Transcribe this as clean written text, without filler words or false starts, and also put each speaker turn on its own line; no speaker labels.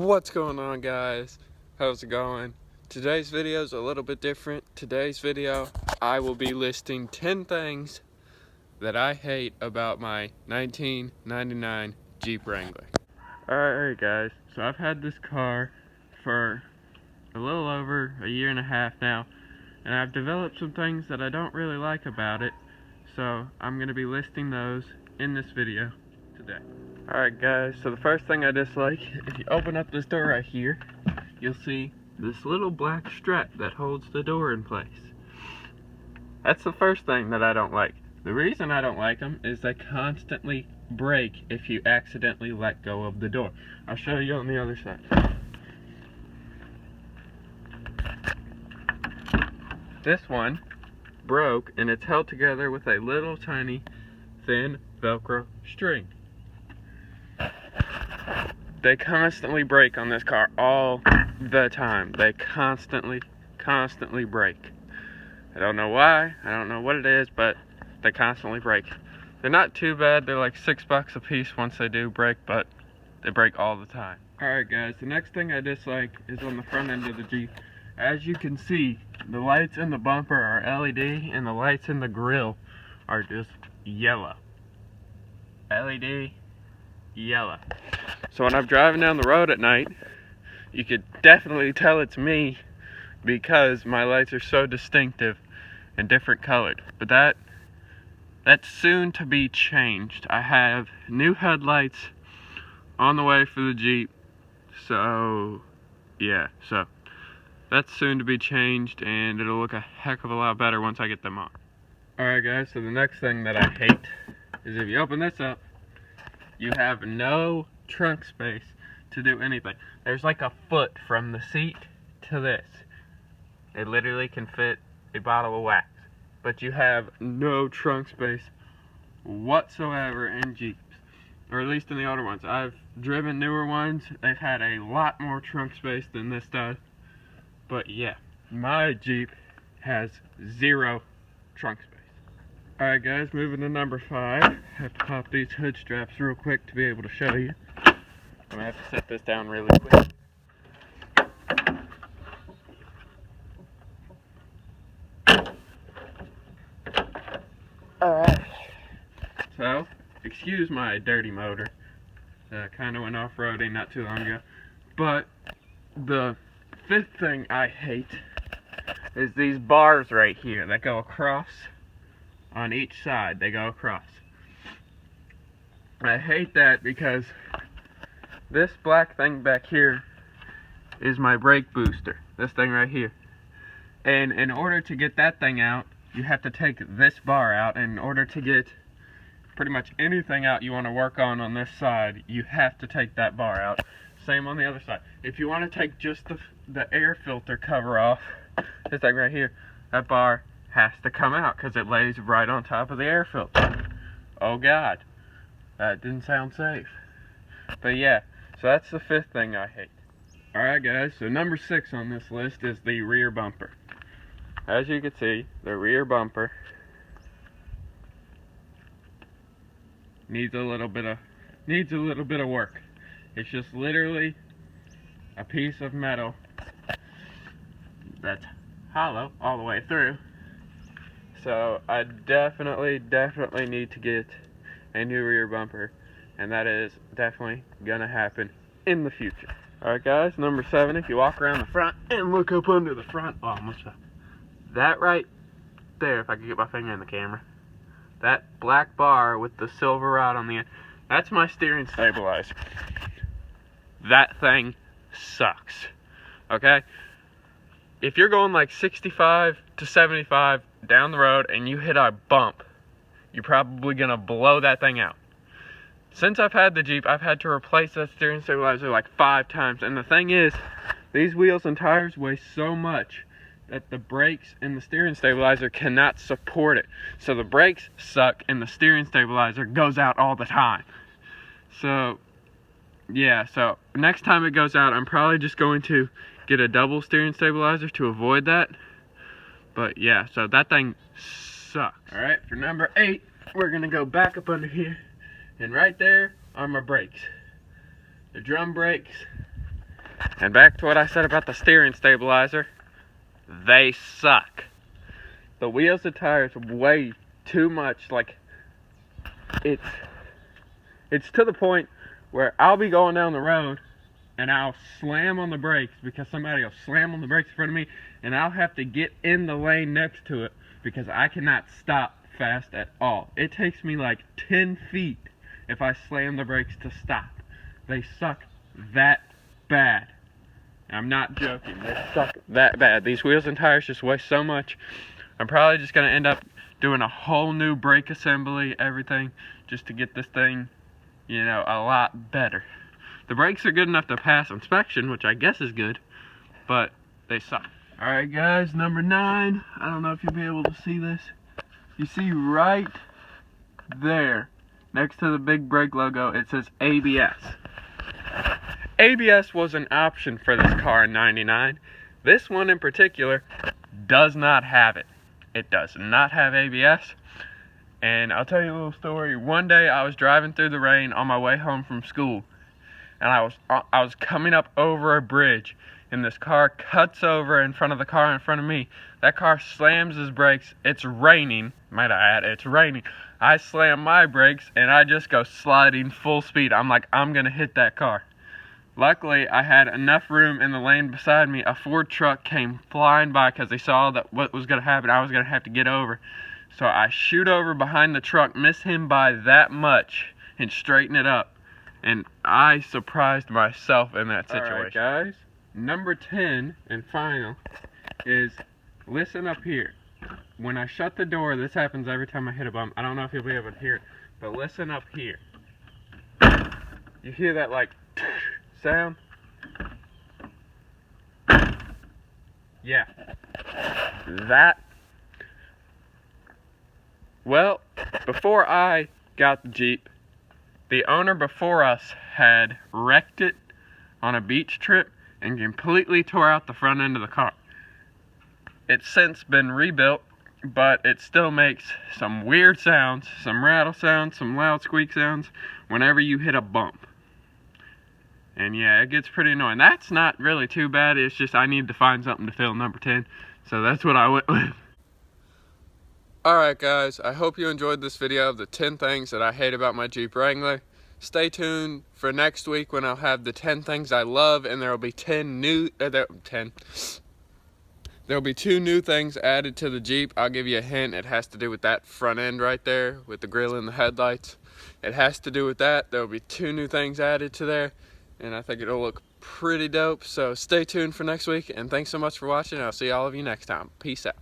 What's going on, guys? How's it going? Today's video is a little bit different. Today's video, I will be listing 10 things that I hate about my 1999 Jeep Wrangler. Alright guys, so I've had this car for a little over a year and a half now, and I've developed some things that I don't really like about it, so I'm going to be listing those in this video today. Alright guys, so the first thing I dislike, if you open up this door right here, you'll see this little black strap that holds the door in place. That's the first thing that I don't like. The reason I don't like them is they constantly break if you accidentally let go of the door. I'll show you on the other side. This one broke and it's held together with a little tiny thin Velcro string. They constantly break on this car all the time. They constantly break. I don't know why, I don't know what it is, but they constantly break. They're not too bad, they're like $6 a piece once they do break, but they break all the time. Alright guys, the next thing I dislike is on the front end of the Jeep. As you can see, the lights in the bumper are LED and the lights in the grill are just yellow. LED, yellow. So when I'm driving down the road at night, you could definitely tell it's me because my lights are so distinctive and different colored. But that's soon to be changed. I have new headlights on the way for the Jeep. So yeah, so that's soon to be changed and it'll look a heck of a lot better once I get them on. Alright guys, so the next thing that I hate is if you open this up, you have no trunk space to do anything. There's like a foot from the seat to this. It literally can fit a bottle of wax. But you have no trunk space whatsoever in Jeeps. Or at least in the older ones. I've driven newer ones. They've had a lot more trunk space than this does. But yeah, my Jeep has zero trunk space. Alright guys, moving to number 5. I have to pop these hood straps real quick to be able to show you. I'm going to have to set this down really quick. Alright. So, excuse my dirty motor. Kind of went off-roading not too long ago. But, the 5th thing I hate is these bars right here that go across. On each side, they go across. I hate that because this black thing back here is my brake booster. This thing right here. And in order to get that thing out, you have to take this bar out. And in order to get pretty much anything out you want to work on this side, you have to take that bar out. Same on the other side. If you want to take just the air filter cover off, this thing right here, that bar has to come out because it lays right on top of the air filter. Oh god, that didn't sound safe. But yeah, so that's the 5th thing I hate. Alright guys, so number 6 on this list is the rear bumper. As you can see, the rear bumper needs a little bit of work. It's just literally a piece of metal that's hollow all the way through. So I definitely need to get a new rear bumper, and that is definitely gonna happen in the future. Alright guys, number 7, if you walk around the front and look up under the front, oh, almost that right there, if I could get my finger in the camera, that black bar with the silver rod on the end, that's my steering stabilizer. That thing sucks. Okay? If you're going like 65 to 75 down the road and you hit a bump, you're probably gonna blow that thing out. Since I've had the Jeep, I've had to replace that steering stabilizer like 5 times. And the thing is, these wheels and tires weigh so much that the brakes and the steering stabilizer cannot support it. So the brakes suck and the steering stabilizer goes out all the time. So yeah, so next time it goes out, I'm probably just going to get a double steering stabilizer to avoid that. But yeah, so that thing sucks. Alright, for number 8, we're gonna go back up under here, and right there are my brakes. The drum brakes. And back to what I said about the steering stabilizer, they suck. The wheels and tires weigh too much. Like, it's to the point where I'll be going down the road and I'll slam on the brakes because somebody will slam on the brakes in front of me, and I'll have to get in the lane next to it because I cannot stop fast at all. It takes me like 10 feet if I slam the brakes to stop. They suck that bad. I'm not joking. They suck that bad. These wheels and tires just weigh so much. I'm probably just going to end up doing a whole new brake assembly, everything, just to get this thing, you know, a lot better. The brakes are good enough to pass inspection, which I guess is good, but they suck. Alright guys, number 9. I don't know if you'll be able to see this. You see right there, next to the big brake logo, it says ABS. ABS was an option for this car in '99. This one in particular does not have it. It does not have ABS. And I'll tell you a little story. One day I was driving through the rain on my way home from school, and I was coming up over a bridge, and this car cuts over in front of the car in front of me. That car slams his brakes. It's raining, might I add, it's raining. I slam my brakes and I just go sliding full speed. I'm like, I'm gonna hit that car. Luckily, I had enough room in the lane beside me. A Ford truck came flying by because they saw that what was gonna happen. I was gonna have to get over. So I shoot over behind the truck, miss him by that much, and straighten it up. And I surprised myself in that situation. Alright guys, number 10 and final is listen up here. When I shut the door, this happens every time I hit a bump. I don't know if you'll be able to hear it, but listen up here. You hear that like sound? Yeah. That. Well, before I got the Jeep, the owner before us had wrecked it on a beach trip and completely tore out the front end of the car. It's since been rebuilt, but it still makes some weird sounds, some rattle sounds, some loud squeak sounds whenever you hit a bump. And yeah, it gets pretty annoying. That's not really too bad. It's just I need to find something to fill number 10. So that's what I went with. Alright guys, I hope you enjoyed this video of the 10 things that I hate about my Jeep Wrangler. Stay tuned for next week when I'll have the 10 things I love, and there will be 10 new, There'll be 2 new things added to the Jeep. I'll give you a hint. It has to do with that front end right there with the grill and the headlights. It has to do with that. There'll be 2 new things added to there, and I think it'll look pretty dope. So stay tuned for next week, and thanks so much for watching. I'll see all of you next time. Peace out.